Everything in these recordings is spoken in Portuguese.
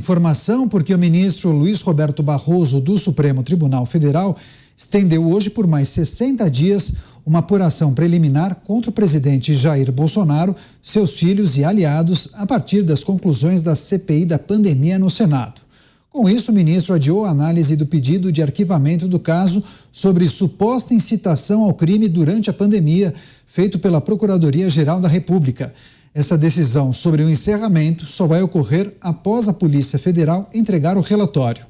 Informação porque o ministro Luiz Roberto Barroso, do Supremo Tribunal Federal, estendeu hoje por mais 60 dias uma apuração preliminar contra o presidente Jair Bolsonaro, seus filhos e aliados, a partir das conclusões da CPI da pandemia no Senado. Com isso, o ministro adiou a análise do pedido de arquivamento do caso sobre suposta incitação ao crime durante a pandemia, feito pela Procuradoria-Geral da República. Essa decisão sobre o encerramento só vai ocorrer após a Polícia Federal entregar o relatório.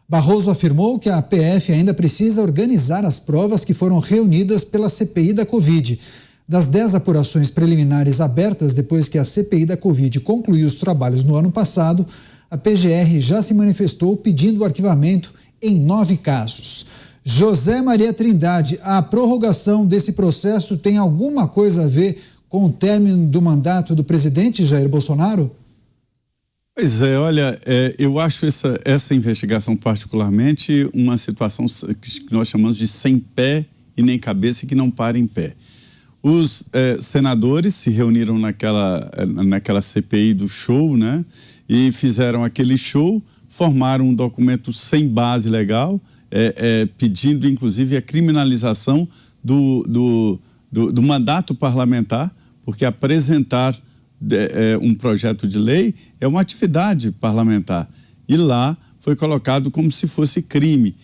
Barroso afirmou que a PF ainda precisa organizar as provas que foram reunidas pela CPI da Covid. Das 10 apurações preliminares abertas depois que a CPI da Covid concluiu os trabalhos no ano passado, a PGR já se manifestou pedindo o arquivamento em 9 casos. José Maria Trindade, a prorrogação desse processo tem alguma coisa a ver com o término do mandato do presidente Jair Bolsonaro? Pois é, olha, eu acho essa investigação particularmente uma situação que nós chamamos de sem pé e nem cabeça e que não para em pé. Os senadores se reuniram naquela CPI do show, né? E fizeram aquele show, formaram um documento sem base legal, pedindo inclusive a criminalização do mandato parlamentar, porque apresentar um projeto de lei é uma atividade parlamentar. E lá foi colocado como se fosse crime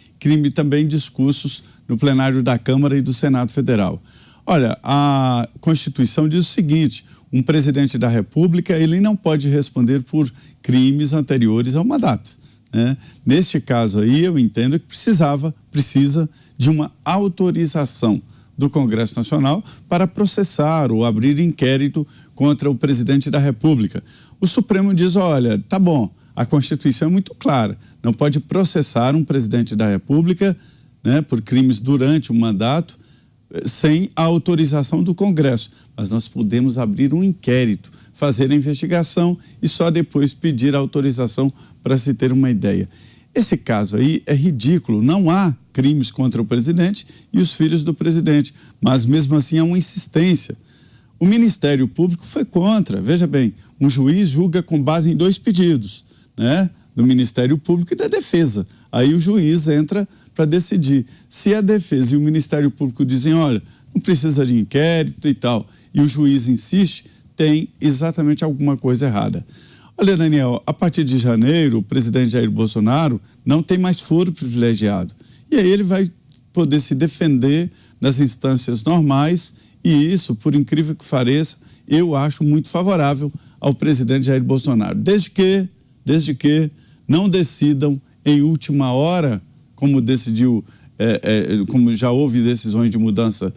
também discursos no plenário da Câmara e do Senado Federal. Olha, a Constituição diz o seguinte: um presidente da República, ele não pode responder por crimes anteriores ao mandato, né? Neste caso aí, eu entendo que precisa de uma autorização do Congresso Nacional para processar ou abrir inquérito contra o presidente da República. O Supremo diz, olha, tá bom, a Constituição é muito clara, não pode processar um presidente da República, né, por crimes durante o mandato, sem a autorização do Congresso, mas nós podemos abrir um inquérito, fazer a investigação e só depois pedir a autorização para se ter uma ideia. Esse caso aí é ridículo, não há crimes contra o presidente e os filhos do presidente, mas mesmo assim há uma insistência. O Ministério Público foi contra, veja bem, um juiz julga com base em 2 pedidos, né, do Ministério Público e da defesa. Aí o juiz entra para decidir. Se a defesa e o Ministério Público dizem, olha, não precisa de inquérito e tal, e o juiz insiste, tem exatamente alguma coisa errada. Olha, Daniel, a partir de janeiro, o presidente Jair Bolsonaro não tem mais foro privilegiado. E aí ele vai poder se defender nas instâncias normais e isso, por incrível que pareça, eu acho muito favorável ao presidente Jair Bolsonaro. Desde que não decidam em última hora, como decidiu, como já houve decisões de mudança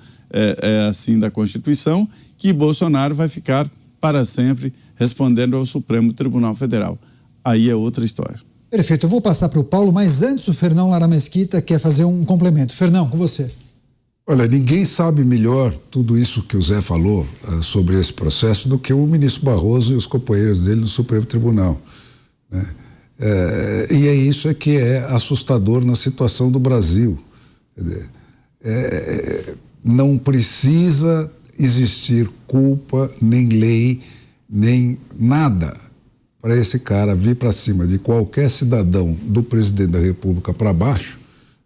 assim da Constituição, que Bolsonaro vai ficar para sempre respondendo ao Supremo Tribunal Federal. Aí é outra história. Perfeito, eu vou passar para o Paulo, mas antes o Fernão Lara Mesquita quer fazer um complemento. Fernão, com você. Olha, ninguém sabe melhor tudo isso que o Zé falou sobre esse processo do que o ministro Barroso e os companheiros dele no Supremo Tribunal, né? E é isso que é assustador na situação do Brasil. Não precisa existir culpa, nem lei, nem nada para esse cara vir para cima de qualquer cidadão, do presidente da República para baixo,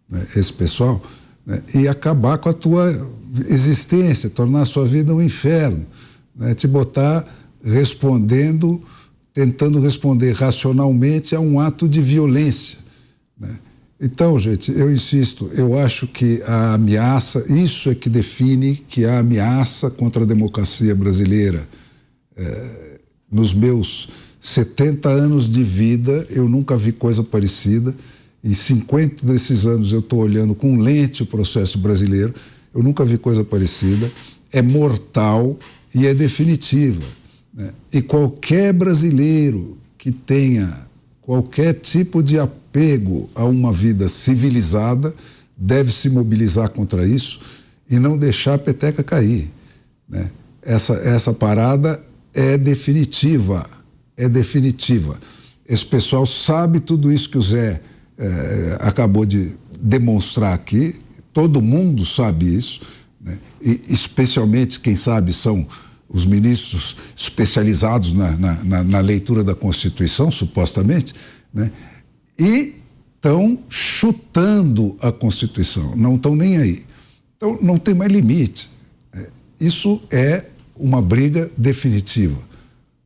né, esse pessoal, né, e acabar com a tua existência, tornar a sua vida um inferno, né, te botar tentando responder racionalmente a um ato de violência, né? Então, gente, eu insisto, eu acho que a ameaça, isso é que define que a ameaça contra a democracia brasileira. Nos meus 70 anos de vida, eu nunca vi coisa parecida. Em 50 desses anos eu estou olhando com lente o processo brasileiro, eu nunca vi coisa parecida. É mortal e é definitiva, né? E qualquer brasileiro que tenha qualquer tipo de apego a uma vida civilizada deve se mobilizar contra isso e não deixar a peteca cair, né? Essa parada é definitiva, Esse pessoal sabe tudo isso que o Zé acabou de demonstrar aqui, todo mundo sabe isso, né? E especialmente quem sabe são os ministros especializados na leitura da Constituição, supostamente, né? E estão chutando a Constituição, não estão nem aí. Então, não tem mais limite. Isso é uma briga definitiva.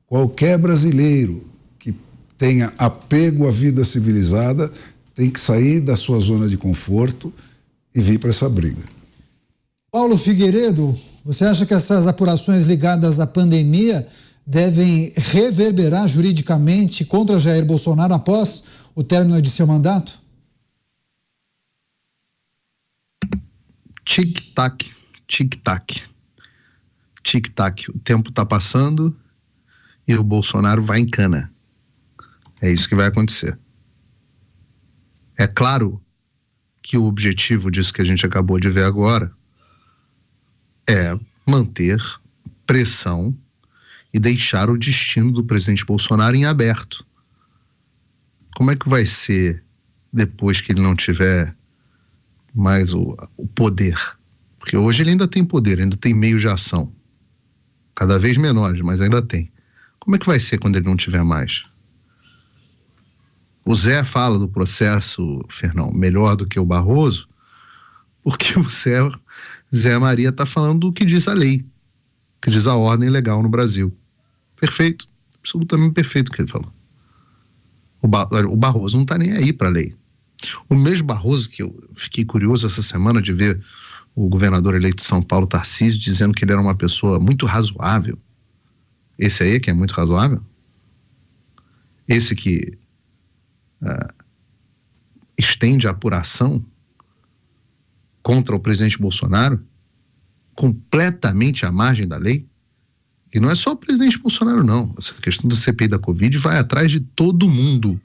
Qualquer brasileiro que tenha apego à vida civilizada tem que sair da sua zona de conforto e vir para essa briga. Paulo Figueiredo, você acha que essas apurações ligadas à pandemia devem reverberar juridicamente contra Jair Bolsonaro após o término de seu mandato? Tic-tac, tic-tac. Tic-tac. O tempo está passando e o Bolsonaro vai em cana. É isso que vai acontecer. É claro que o objetivo disso que a gente acabou de ver agora é manter pressão e deixar o destino do presidente Bolsonaro em aberto. Como é que vai ser depois que ele não tiver mais o poder? Porque hoje ele ainda tem poder, ainda tem meios de ação. Cada vez menores, mas ainda tem. Como é que vai ser quando ele não tiver mais? O Zé fala do processo, Fernão, melhor do que o Barroso, porque o Zé Maria está falando do que diz a lei, que diz a ordem legal no Brasil. Perfeito, absolutamente perfeito o que ele falou. O Barroso não está nem aí para a lei. O mesmo Barroso que eu fiquei curioso essa semana de ver o governador eleito de São Paulo, Tarcísio, dizendo que ele era uma pessoa muito razoável. Esse aí que é muito razoável? Esse que estende a apuração contra o presidente Bolsonaro completamente à margem da lei? E não é só o presidente Bolsonaro, não. Essa questão da CPI da Covid vai atrás de todo mundo.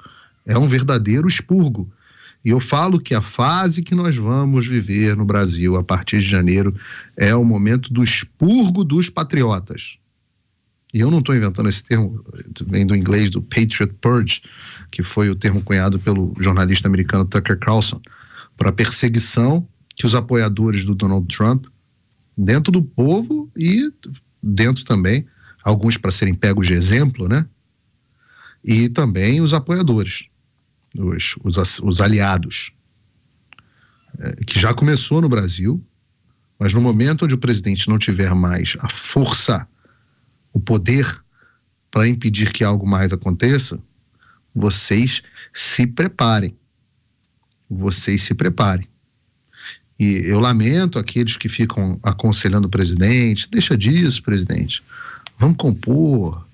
É um verdadeiro expurgo. E eu falo que a fase que nós vamos viver no Brasil a partir de janeiro é o momento do expurgo dos patriotas. E eu não estou inventando esse termo, vem do inglês do Patriot Purge, que foi o termo cunhado pelo jornalista americano Tucker Carlson, para a perseguição que os apoiadores do Donald Trump, dentro do povo e dentro também, alguns para serem pegos de exemplo, né? E também os apoiadores, os aliados, que já começou no Brasil, mas no momento onde o presidente não tiver mais a força, o poder para impedir que algo mais aconteça, vocês se preparem. Vocês se preparem. E eu lamento aqueles que ficam aconselhando o presidente, deixa disso, presidente, vamos compor,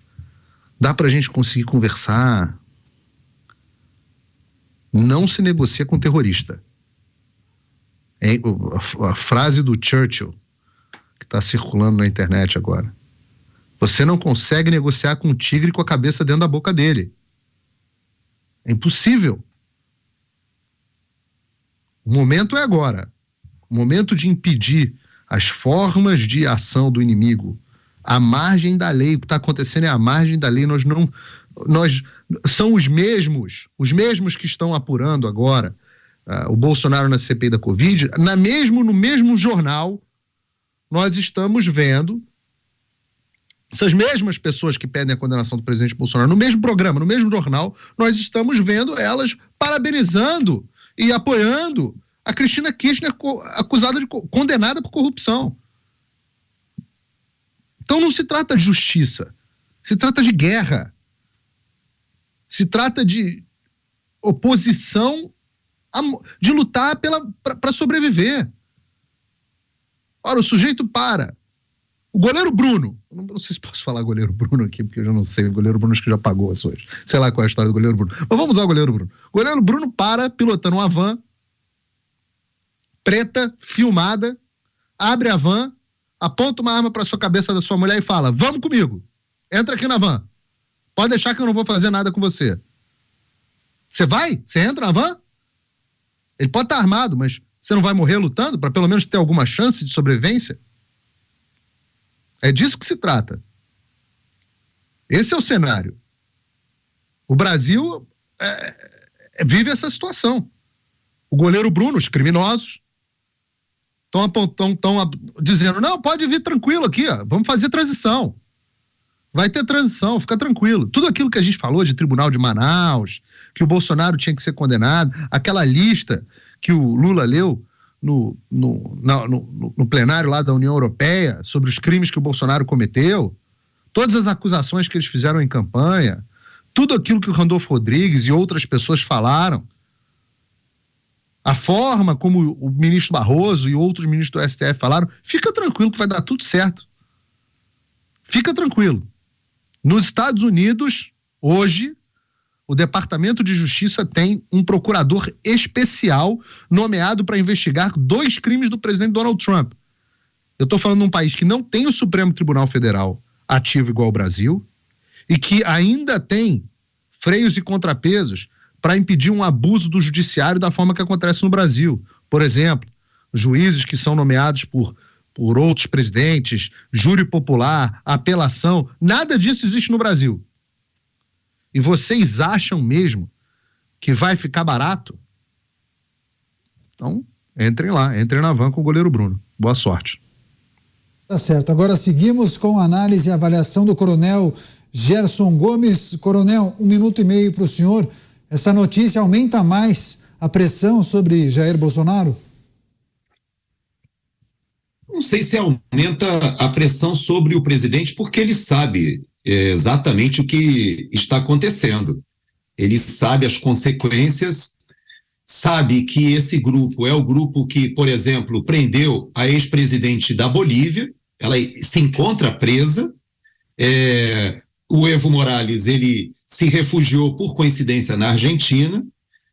dá para a gente conseguir conversar. Não se negocia com terrorista. A frase do Churchill, que está circulando na internet agora. Você não consegue negociar com um tigre com a cabeça dentro da boca dele. É impossível. O momento é agora. O momento de impedir as formas de ação do inimigo, à margem da lei. O que está acontecendo é à margem da lei. São os mesmos que estão apurando agora o Bolsonaro na CPI da Covid. No mesmo jornal, nós estamos vendo essas mesmas pessoas que pedem a condenação do presidente Bolsonaro, no mesmo programa, no mesmo jornal, nós estamos vendo elas parabenizando e apoiando a Cristina Kirchner, condenada por corrupção. Então não se trata de justiça, se trata de guerra, se trata de oposição, de lutar para sobreviver. Ora, o sujeito para. O goleiro Bruno, eu não sei se posso falar goleiro Bruno aqui, porque eu já não sei, o goleiro Bruno acho que já pagou as hoje. Sei lá qual é a história do goleiro Bruno. Mas vamos usar o goleiro Bruno. O goleiro Bruno para pilotando uma van preta, filmada, abre a van, aponta uma arma para sua cabeça da sua mulher e fala: vamos comigo, entra aqui na van. Pode deixar que eu não vou fazer nada com você. Você vai? Você entra na van? Ele pode estar armado, mas você não vai morrer lutando para pelo menos ter alguma chance de sobrevivência? É disso que se trata. Esse é o cenário. O Brasil vive essa situação. O goleiro Bruno, os criminosos, estão dizendo: não, pode vir tranquilo aqui, ó, vamos fazer transição. Vai ter transição, fica tranquilo. Tudo aquilo que a gente falou de Tribunal de Manaus, que o Bolsonaro tinha que ser condenado, aquela lista que o Lula leu no plenário lá da União Europeia sobre os crimes que o Bolsonaro cometeu, todas as acusações que eles fizeram em campanha, tudo aquilo que o Randolfo Rodrigues e outras pessoas falaram, a forma como o ministro Barroso e outros ministros do STF falaram, fica tranquilo que vai dar tudo certo. Fica tranquilo. Nos Estados Unidos, hoje, o Departamento de Justiça tem um procurador especial nomeado para investigar 2 crimes do presidente Donald Trump. Eu estou falando de um país que não tem o Supremo Tribunal Federal ativo igual ao Brasil e que ainda tem freios e contrapesos para impedir um abuso do judiciário da forma que acontece no Brasil. Por exemplo, juízes que são nomeados por outros presidentes, júri popular, apelação, nada disso existe no Brasil. E vocês acham mesmo que vai ficar barato? Então, entrem lá, entrem na van com o goleiro Bruno. Boa sorte. Tá certo. Agora seguimos com a análise e avaliação do coronel Gerson Gomes. Coronel, 1 minuto e meio para o senhor. Essa notícia aumenta mais a pressão sobre Jair Bolsonaro? Não sei se aumenta a pressão sobre o presidente, porque ele sabe exatamente o que está acontecendo. Ele sabe as consequências, sabe que esse grupo é o grupo que, por exemplo, prendeu a ex-presidente da Bolívia, ela se encontra presa, o Evo Morales, ele se refugiou por coincidência na Argentina,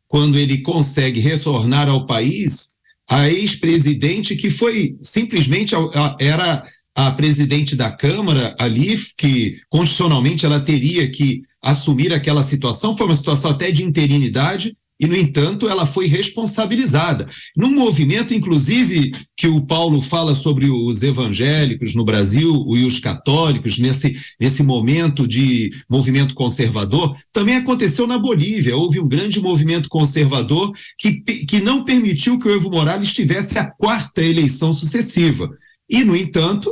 quando ele consegue retornar ao país, a ex-presidente, que foi simplesmente, era a presidente da Câmara ali, que constitucionalmente ela teria que assumir aquela situação, foi uma situação até de interinidade, e, no entanto, ela foi responsabilizada. Num movimento, inclusive, que o Paulo fala sobre os evangélicos no Brasil e os católicos, nesse momento de movimento conservador, também aconteceu na Bolívia. Houve um grande movimento conservador que não permitiu que o Evo Morales tivesse a 4ª eleição sucessiva. E, no entanto,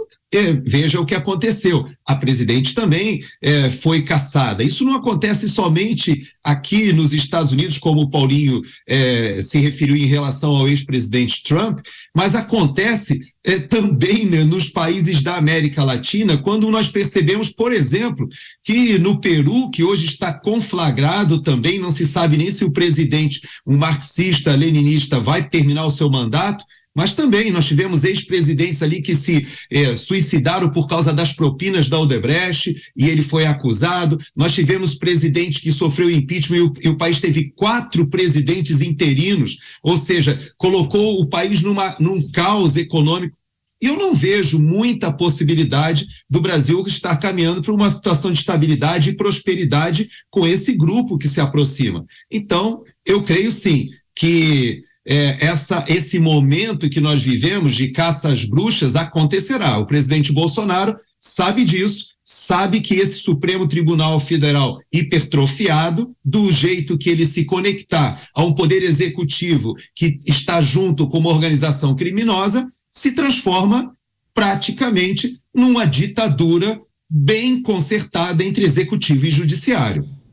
veja o que aconteceu. A presidente também foi cassada. Isso não acontece somente aqui nos Estados Unidos, como o Paulinho se referiu em relação ao ex-presidente Trump, mas acontece também, né, nos países da América Latina, quando nós percebemos, por exemplo, que no Peru, que hoje está conflagrado também, não se sabe nem se o presidente, um marxista-leninista, vai terminar o seu mandato, mas também nós tivemos ex-presidentes ali que se suicidaram por causa das propinas da Odebrecht e ele foi acusado. Nós tivemos presidente que sofreu impeachment e o país teve 4 presidentes interinos, ou seja, colocou o país num caos econômico. E eu não vejo muita possibilidade do Brasil estar caminhando para uma situação de estabilidade e prosperidade com esse grupo que se aproxima. Então, eu creio sim que esse momento que nós vivemos de caça às bruxas acontecerá. O presidente Bolsonaro sabe disso, sabe que esse Supremo Tribunal Federal hipertrofiado, do jeito que ele se conectar a um poder executivo que está junto com uma organização criminosa, se transforma praticamente numa ditadura bem concertada entre executivo e judiciário.